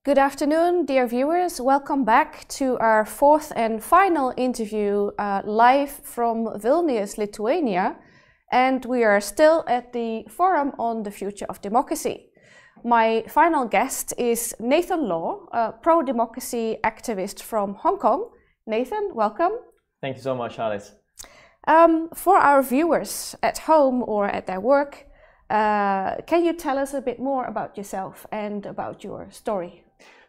Good afternoon, dear viewers. Welcome back to our fourth and final interview live from Vilnius, Lithuania. And we are still at the Forum on the Future of Democracy. My final guest is Nathan Law, a pro-democracy activist from Hong Kong. Nathan, welcome. Thank you so much, Alice. For our viewers at home or at their work, can you tell us a bit more about yourself and about your story?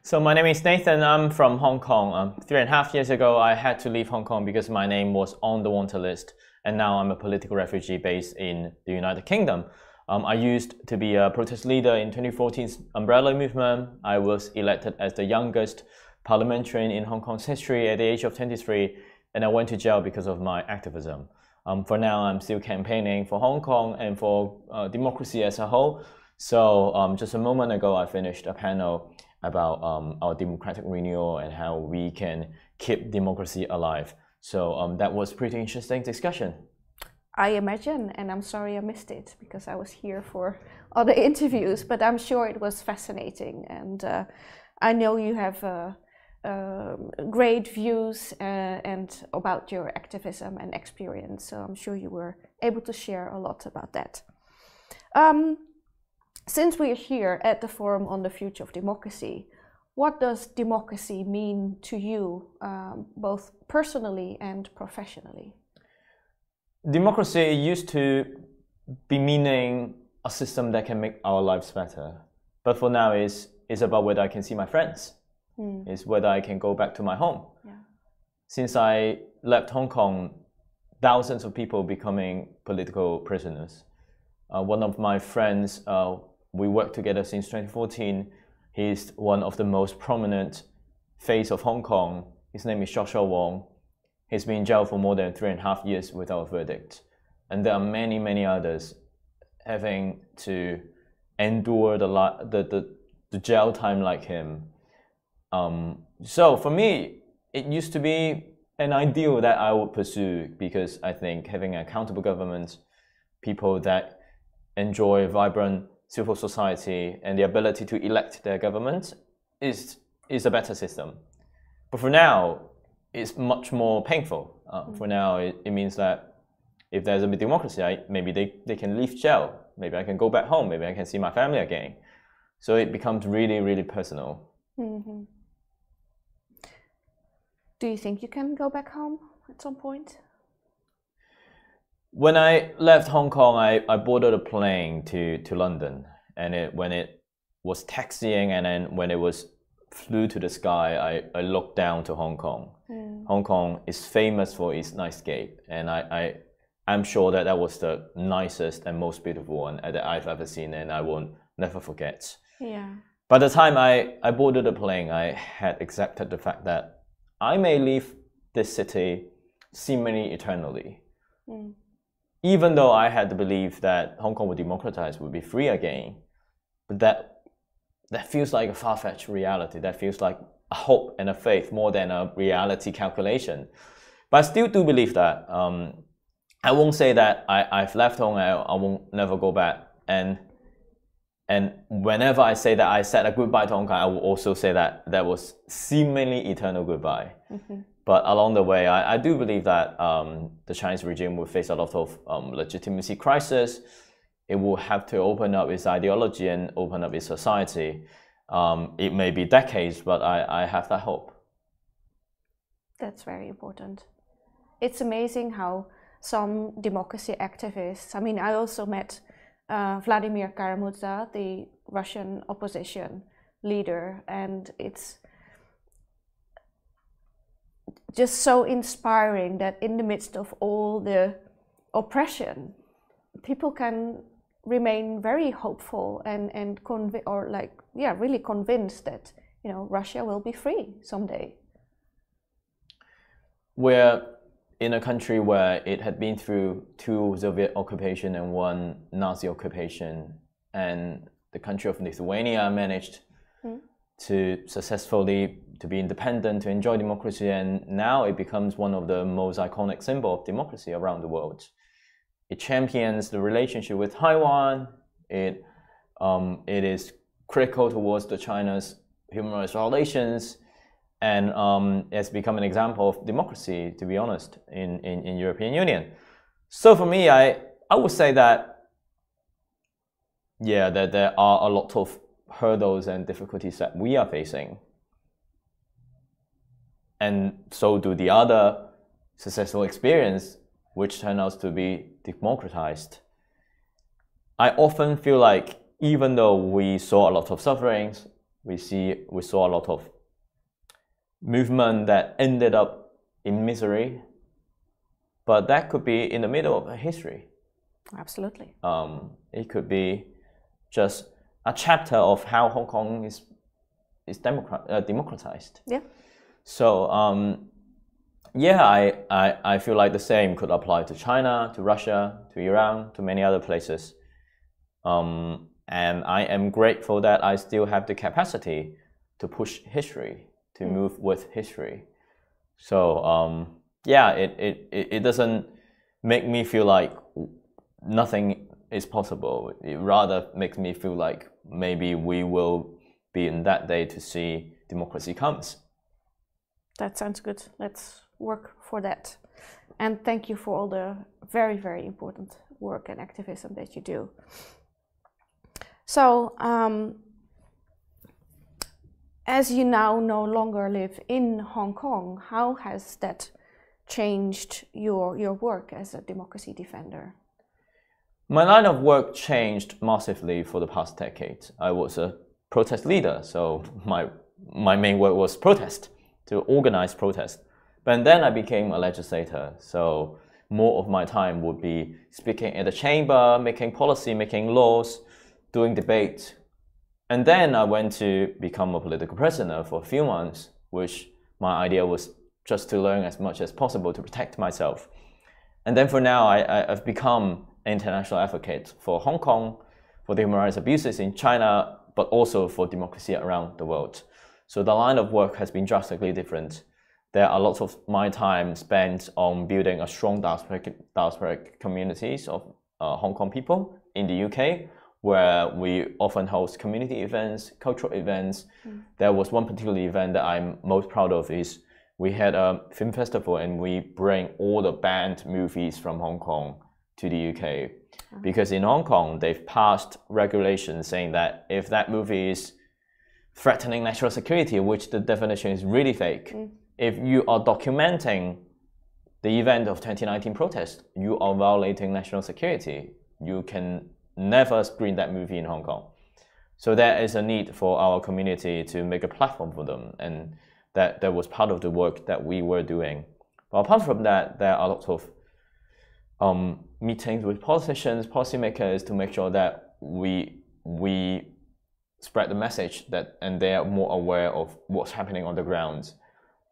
So my name is Nathan. I'm from Hong Kong. 3.5 years ago, I had to leave Hong Kong because my name was on the wanted list. And now I'm a political refugee based in the United Kingdom. I used to be a protest leader in 2014's Umbrella Movement. I was elected as the youngest parliamentarian in Hong Kong's history at the age of 23. And I went to jail because of my activism. For now, I'm still campaigning for Hong Kong and for democracy as a whole. So just a moment ago, I finished a panel about our democratic renewal and how we can keep democracy alive. So that was pretty interesting discussion. I imagine, and I'm sorry I missed it because I was here for other interviews, but I'm sure it was fascinating. And I know you have great views and about your activism and experience, so I'm sure you were able to share a lot about that. Since we are here at the Forum on the Future of Democracy, what does democracy mean to you, both personally and professionally? Democracy used to be meaning a system that can make our lives better. But for now, it's about whether I can see my friends. It's whether I can go back to my home. Yeah. Since I left Hong Kong, thousands of people becoming political prisoners. One of my friends, we worked together since 2014. He's one of the most prominent face of Hong Kong. His name is Joshua Wong. He's been in jail for more than 3.5 years without a verdict. And there are many, many others having to endure the jail time like him. So for me, it used to be an ideal that I would pursue because I think having an accountable government, people that enjoy vibrant civil society and the ability to elect their government is a better system. But for now, it's much more painful. For now, it means that if there's a democracy, maybe they can leave jail. Maybe I can go back home. Maybe I can see my family again. So it becomes really, really personal. Mm-hmm. Do you think you can go back home at some point? When I left Hong Kong, I boarded a plane to London. And when it was taxiing and then when it flew to the sky, I looked down to Hong Kong. Hong Kong is famous for its nightscape. And I'm sure that was the nicest and most beautiful one that I've ever seen and I will never forget. Yeah. By the time I boarded the plane, I had accepted the fact that I may leave this city seemingly eternally. Even though I had the belief that Hong Kong would democratize, would be free again, but that feels like a far-fetched reality. That feels like a hope and a faith more than a reality calculation. But I still do believe that. I won't say that I've left Hong Kong, I won't never go back. And whenever I say that I said a goodbye to Hong Kong, I will also say that that was seemingly eternal goodbye. But along the way, I do believe that the Chinese regime will face a lot of legitimacy crisis. It will have to open up its ideology and open up its society. It may be decades, but I have that hope. That's very important. It's amazing how some democracy activists, I mean, I also met Vladimir Kara-Murza, the Russian opposition leader, and it's just so inspiring that in the midst of all the oppression, people can remain very hopeful and really convinced that Russia will be free someday. We're in a country where it had been through 2 Soviet occupation and 1 Nazi occupation, and the country of Lithuania managed to successfully be independent, to enjoy democracy, and now it becomes one of the most iconic symbols of democracy around the world. It champions the relationship with Taiwan. It is critical towards China's human rights violations, and it's become an example of democracy, to be honest, in European Union. So for me, I would say that, yeah, that there are a lot of hurdles and difficulties that we are facing. And so do the other successful experience, which turn out to be democratized. I often feel like even though we saw a lot of sufferings, we saw a lot of movement that ended up in misery, but that could be in the middle of a history. Absolutely. It could be just a chapter of how Hong Kong is democratized. Yeah. So yeah, I feel like the same could apply to China, to Russia, to Iran, to many other places. And I am grateful that I still have the capacity to push history, to move with history. So yeah, it doesn't make me feel like nothing is possible. It rather makes me feel like maybe we will be in that day to see democracy comes. That sounds good. Let's work for that. And thank you for all the very, very important work and activism that you do. So, as you now no longer live in Hong Kong, how has that changed your work as a democracy defender? My line of work changed massively for the past decade. I was a protest leader, so my main work was protest, to organize protest. But then I became a legislator, so more of my time would be speaking at the chamber, making policy, making laws, doing debate. And then I went to become a political prisoner for a few months, which my idea was just to learn as much as possible to protect myself. And then for now, I've become an international advocate for Hong Kong, for the human rights abuses in China, but also for democracy around the world. So the line of work has been drastically different. There are lots of my time spent on building a strong diasporic communities of Hong Kong people in the UK, where we often host community events, cultural events. There was one particular event that I'm most proud of is we had a film festival and we bring all the banned movies from Hong Kong to the UK. Because in Hong Kong, they've passed regulations saying that if that movie is threatening national security, which the definition is really fake, if you are documenting the event of 2019 protest, you are violating national security. You can never screen that movie in Hong Kong. So there is a need for our community to make a platform for them, and that was part of the work that we were doing. But apart from that, there are lots of meetings with politicians, policymakers, to make sure that we spread the message that, and they are more aware of what's happening on the ground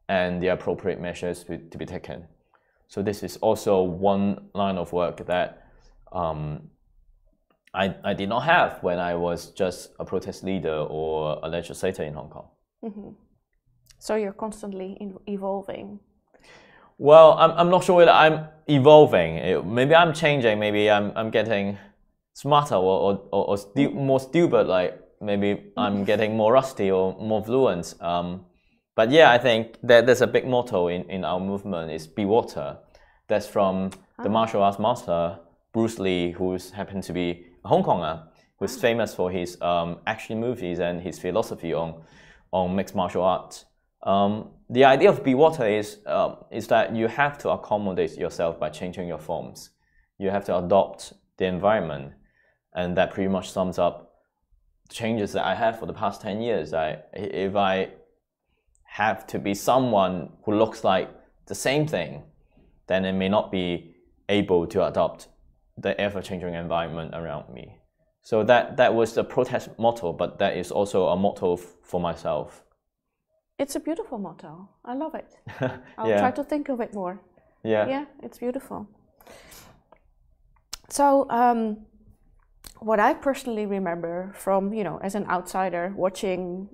and the appropriate measures to be taken. So this is also one line of work that I did not have when I was just a protest leader or a legislator in Hong Kong. So you're constantly evolving. Well, I'm not sure whether I'm evolving. Maybe I'm changing. Maybe I'm getting smarter or more stupid. Like maybe I'm getting more rusty or more fluent. But yeah, I think that there's a big motto in our movement is "Be water." That's from the martial arts master Bruce Lee, who's happened to be a Hong Konger, who's famous for his action movies and his philosophy on mixed martial arts. The idea of be water is that you have to accommodate yourself by changing your forms. You have to adopt the environment, and that pretty much sums up the changes that I have for the past 10 years. If I have to be someone who looks like the same thing, then it may not be able to adopt the ever-changing environment around me. So that was the protest motto, but that is also a motto for myself. It's a beautiful motto. I love it. I'll Yeah. try to think of it more. Yeah. Yeah, it's beautiful. So, what I personally remember from, as an outsider watching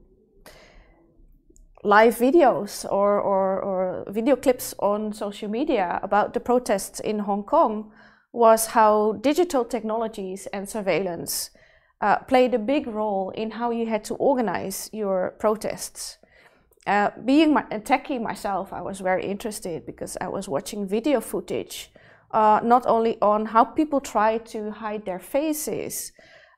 live videos or video clips on social media about the protests in Hong Kong was how digital technologies and surveillance played a big role in how you had to organize your protests. Being a techie myself, I was very interested because I was watching video footage, not only on how people try to hide their faces,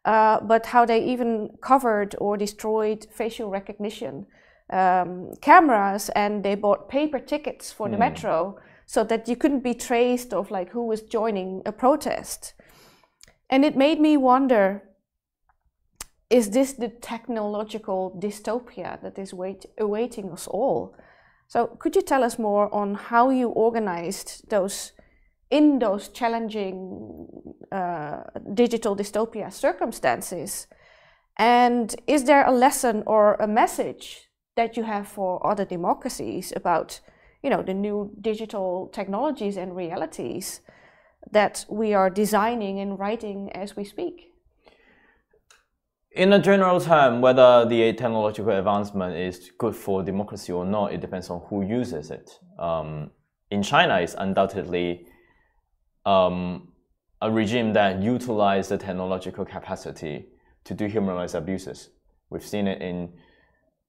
but how they even covered or destroyed facial recognition cameras, and they bought paper tickets for the metro so that you couldn't be traced of like who was joining a protest. And it made me wonder, is this the technological dystopia that is awaiting us all? So could you tell us more on how you organized those challenging digital dystopia circumstances? And is there a lesson or a message that you have for other democracies about, the new digital technologies and realities that we are designing and writing as we speak? In a general term, whether the technological advancement is good for democracy or not, it depends on who uses it. In China, it's undoubtedly a regime that utilizes the technological capacity to do human rights abuses. We've seen it in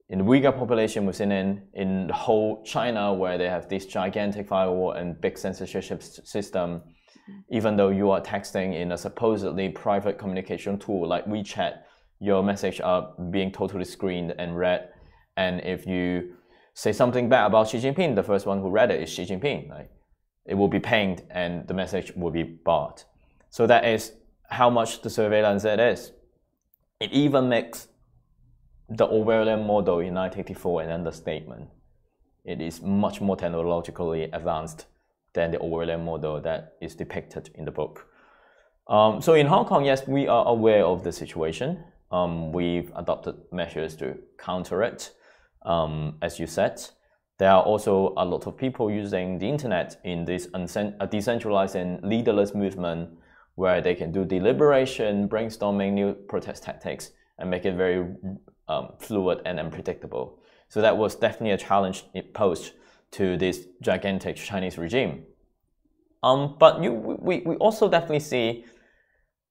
the Uyghur population, we've seen it in the whole China, where they have this gigantic firewall and big censorship system. Even though you are texting in a supposedly private communication tool like WeChat, your message are being totally screened and read. And if you say something bad about Xi Jinping, the first one who read it is Xi Jinping. Right? It will be pinged and the message will be barred. So that is how much the surveillance it is. It even makes the Orwellian model in 1984 an understatement. It is much more technologically advanced than the Orwellian model that is depicted in the book. So in Hong Kong, yes, we are aware of the situation. We've adopted measures to counter it. As you said, there are also a lot of people using the internet in this decentralized and leaderless movement where they can do deliberation, brainstorming new protest tactics, and make it very fluid and unpredictable. So that was definitely a challenge it posed to this gigantic Chinese regime. But we also definitely see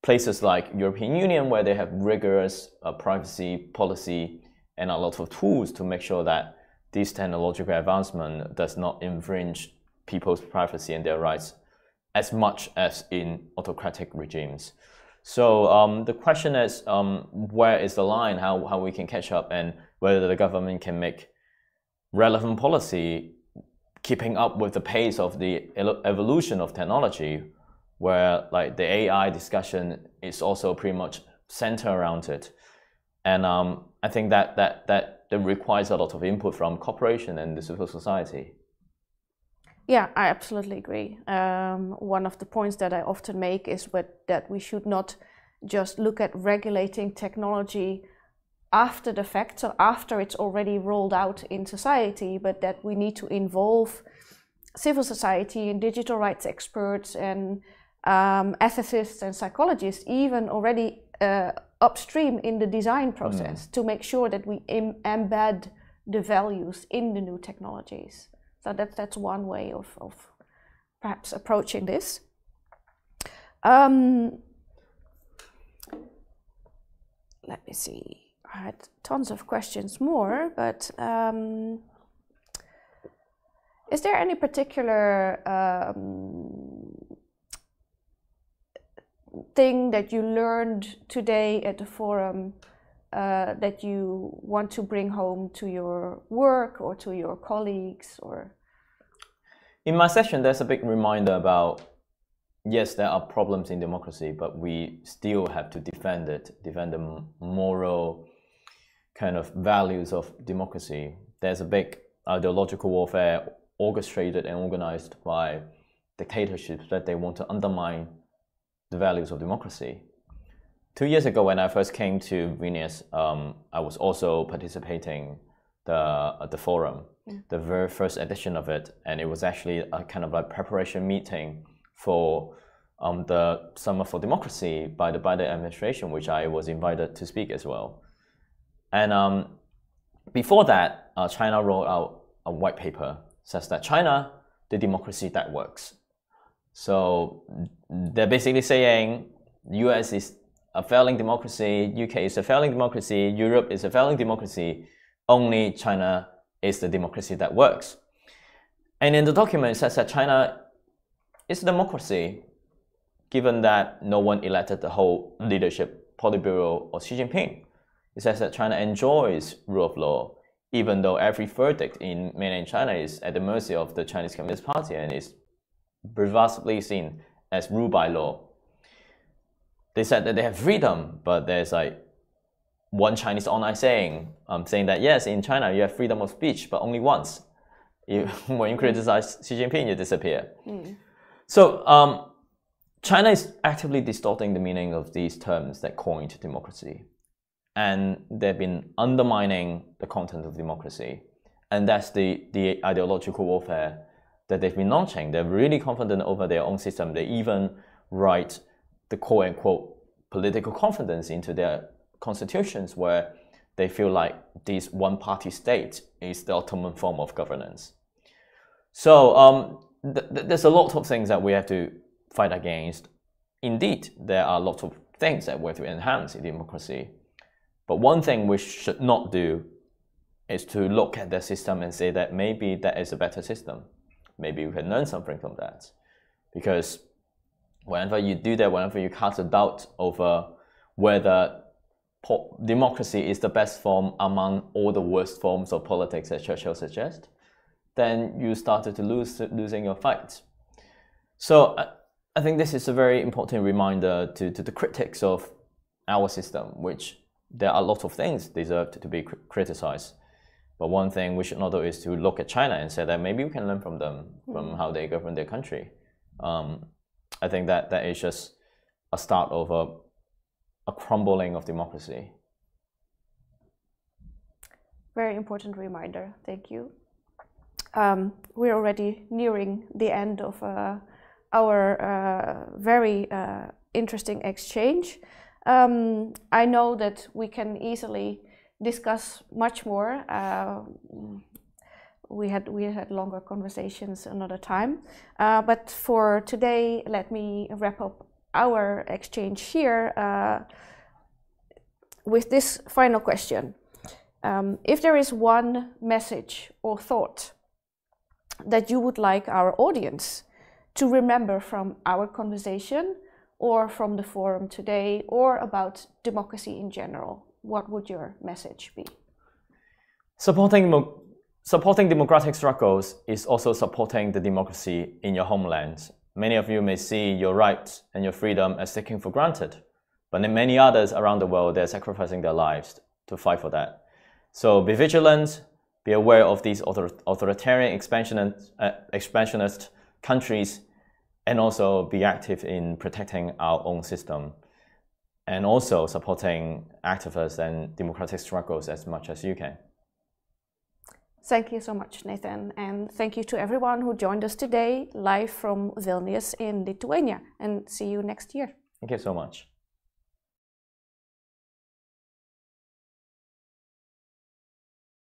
places like European Union where they have rigorous privacy policy and a lot of tools to make sure that this technological advancement does not infringe people's privacy and their rights as much as in autocratic regimes. So the question is, where is the line, how we can catch up, and whether the government can make relevant policy keeping up with the pace of the evolution of technology, where like the AI discussion is also pretty much centered around it. And I think that requires a lot of input from corporation and the civil society. Yeah, I absolutely agree. One of the points that I often make is that we should not just look at regulating technology after the fact, so after it's already rolled out in society, but that we need to involve civil society and digital rights experts and ethicists and psychologists, even already upstream in the design process, to make sure that we embed the values in the new technologies. So that's one way of perhaps approaching this. Let me see. I had tons of questions more, but is there any particular thing that you learned today at the forum that you want to bring home to your work or to your colleagues? Or in my session, there's a big reminder about, yes, there are problems in democracy, but we still have to defend it, defend the moral kind of values of democracy. There's a big ideological warfare orchestrated and organized by dictatorships that they want to undermine the values of democracy. 2 years ago, when I first came to Vilnius, I was also participating at the forum, the very first edition of it, and it was actually a kind of like preparation meeting for the Summer for Democracy by the Biden administration, which I was invited to speak as well. And before that, China rolled out a white paper, says that China, the democracy that works. So they're basically saying the US is a failing democracy, UK is a failing democracy, Europe is a failing democracy, only China is the democracy that works. And in the document, it says that China is a democracy, given that no one elected the whole leadership, Politburo, or Xi Jinping. It says that China enjoys rule of law, even though every verdict in mainland China is at the mercy of the Chinese Communist Party and is perversely seen as rule by law. They said that they have freedom, but there's like one Chinese online saying that yes, in China you have freedom of speech, but only once. When you criticize Xi Jinping, you disappear. So China is actively distorting the meaning of these terms that coined democracy. And they've been undermining the content of democracy. And that's the ideological warfare that they've been launching. They're really confident over their own system. They even write the quote-unquote political confidence into their constitutions, where they feel like this one-party state is the ultimate form of governance. So there's a lot of things that we have to fight against. Indeed, there are lots of things that we have to enhance in democracy. But one thing we should not do is to look at the system and say that maybe that is a better system. Maybe we can learn something from that. Because whenever you do that, whenever you cast a doubt over whether democracy is the best form among all the worst forms of politics that Churchill suggests, then you started to losing your fight. So I think this is a very important reminder to the critics of our system, which there are a lot of things deserved to be criticized. But one thing we should not do is to look at China and say that maybe we can learn from them, from how they govern their country. I think that is just a start of a crumbling of democracy. Very important reminder, thank you. We're already nearing the end of our very interesting exchange. I know that we can easily discuss much more. We had longer conversations another time. But for today, let me wrap up our exchange here with this final question. If there is one message or thought that you would like our audience to remember from our conversation, or from the forum today, or about democracy in general, what would your message be? Supporting democratic struggles is also supporting the democracy in your homeland. Many of you may see your rights and your freedom as taken for granted, but in many others around the world, they're sacrificing their lives to fight for that. So be vigilant, be aware of these authoritarian expansionist countries, and also be active in protecting our own system, and also supporting activists and democratic struggles as much as you can. Thank you so much, Nathan, and thank you to everyone who joined us today live from Vilnius in Lithuania, and see you next year. Thank you so much.